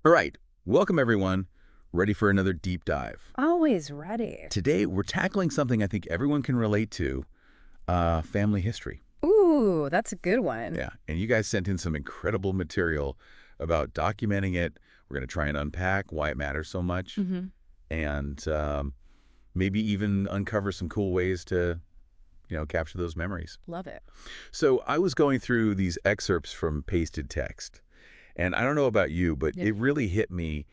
All right, welcome everyone. Ready for another deep dive. Always ready. Today, we're tackling something I think everyone can relate to, family history. Ooh, that's a good one. Yeah, and you guys sent in some incredible material about documenting it. We're going to try and unpack why it matters so much Hmm. and maybe even uncover some cool ways to, capture those memories. Love it. So I was going through these excerpts from pasted text, and I don't know about you, but Yeah. it really hit me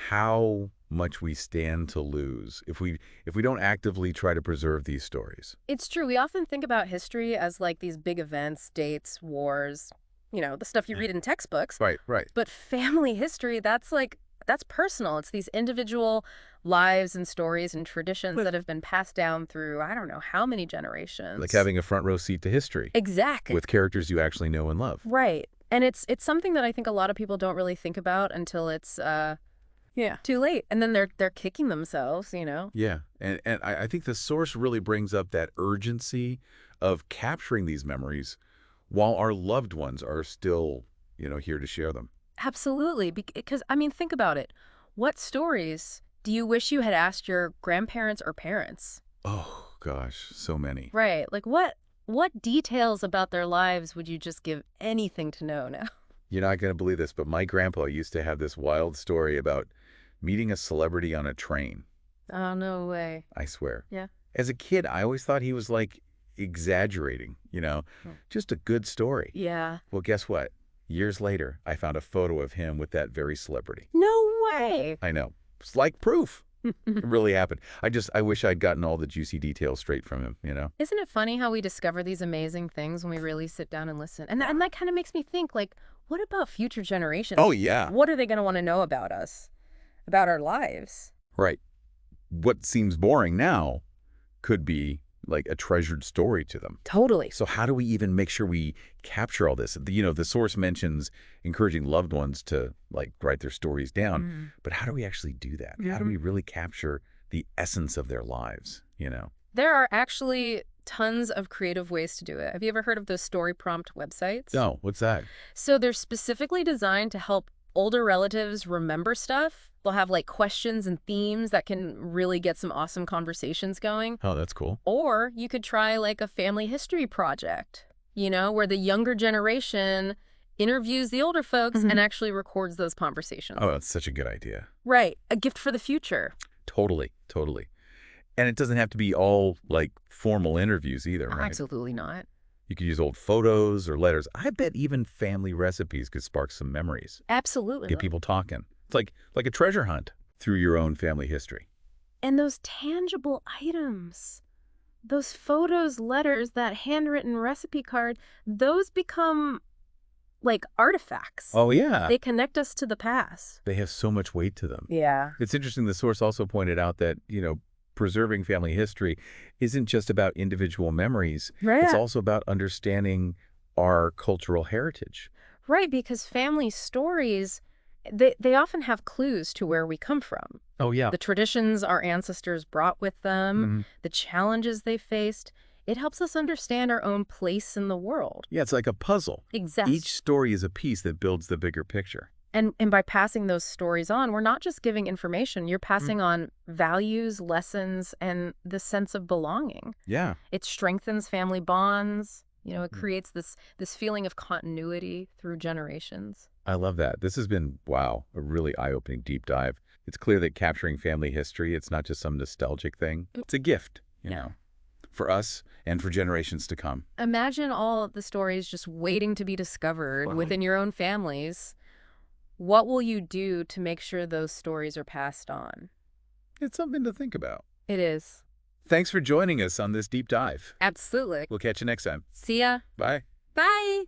how much we stand to lose if we don't actively try to preserve these stories. It's true. We often think about history as like these big events, dates, wars, the stuff you read in textbooks. Right, right. But family history, that's personal. It's these individual lives and stories and traditions But that have been passed down through, I don't know how many like generations. having a front row seat to history Exactly. with characters you actually know and love. Right. And it's something that I think a lot of people don't really think about until it's Yeah. too late. And then they're kicking themselves. Yeah, and I think the source really brings up that urgency of capturing these memories while our loved ones are still, here to share them. Absolutely. Because, I mean, think about it. What stories do you wish you had asked your grandparents or parents? Oh, gosh, so many. Right. Like, what details about their lives would you just give anything to know now? You're not going to believe this, but my grandpa used to have this wild story about meeting a celebrity on a train, Oh, no way. I swear. Yeah. As a kid, I always thought he was like exaggerating, Hmm. just a good story. Yeah. Well, guess what? Years later, I found a photo of him with that very celebrity. No way. I know. It's like proof. It really happened. I wish I'd gotten all the juicy details straight from him. Isn't it funny how we discover these amazing things when we really sit down and listen? And that kind of makes me think, like, what about future generations? Oh, yeah. What are they going to want to know about us, about our lives? Right. What seems boring now could be like a treasured story to them. Totally. So how do we even make sure we capture all this? The source mentions encouraging loved ones to like write their stories down, Mm. but how do we actually do that? How do we really capture the essence of their lives? There are actually tons of creative ways to do it. Have you ever heard of those story prompt websites? No, what's that? So they're specifically designed to help older relatives remember stuff. They'll have like questions and themes that can really get some awesome conversations going. Oh, that's cool. Or you could try like a family history project, where the younger generation interviews the older folks and actually records those conversations. Oh, that's such a good idea. Right. A gift for the future. Totally, totally. And it doesn't have to be all like formal interviews either, right? Absolutely not. You could use old photos or letters. I bet even family recipes could spark some memories, Absolutely get not. people talking. It's like a treasure hunt through your own family history. And those tangible items, those photos, letters, that handwritten recipe card, those become like artifacts. Oh, yeah. They connect us to the past. They have so much weight to them. Yeah. It's interesting. The source also pointed out that, preserving family history isn't just about individual memories. Right. It's also about understanding our cultural heritage. Right, because family stories, they often have clues to where we come from. Oh, yeah. The traditions our ancestors brought with them, Mhm. the challenges they faced. It helps us understand our own place in the world. Yeah, it's like a puzzle. Exactly. Each story is a piece that builds the bigger picture. And by passing those stories on, we're not just giving information, you're passing on values, lessons, and the sense of belonging. Yeah. It strengthens family bonds. It creates this feeling of continuity through generations. I love that. This has been, wow, a really eye-opening deep dive. It's clear that capturing family history, it's not just some nostalgic thing. It's a gift, for us and for generations to come. Imagine all of the stories just waiting to be discovered Wow. within your own families. What will you do to make sure those stories are passed on? It's something to think about. It is. Thanks for joining us on this deep dive. Absolutely. We'll catch you next time. See ya. Bye. Bye.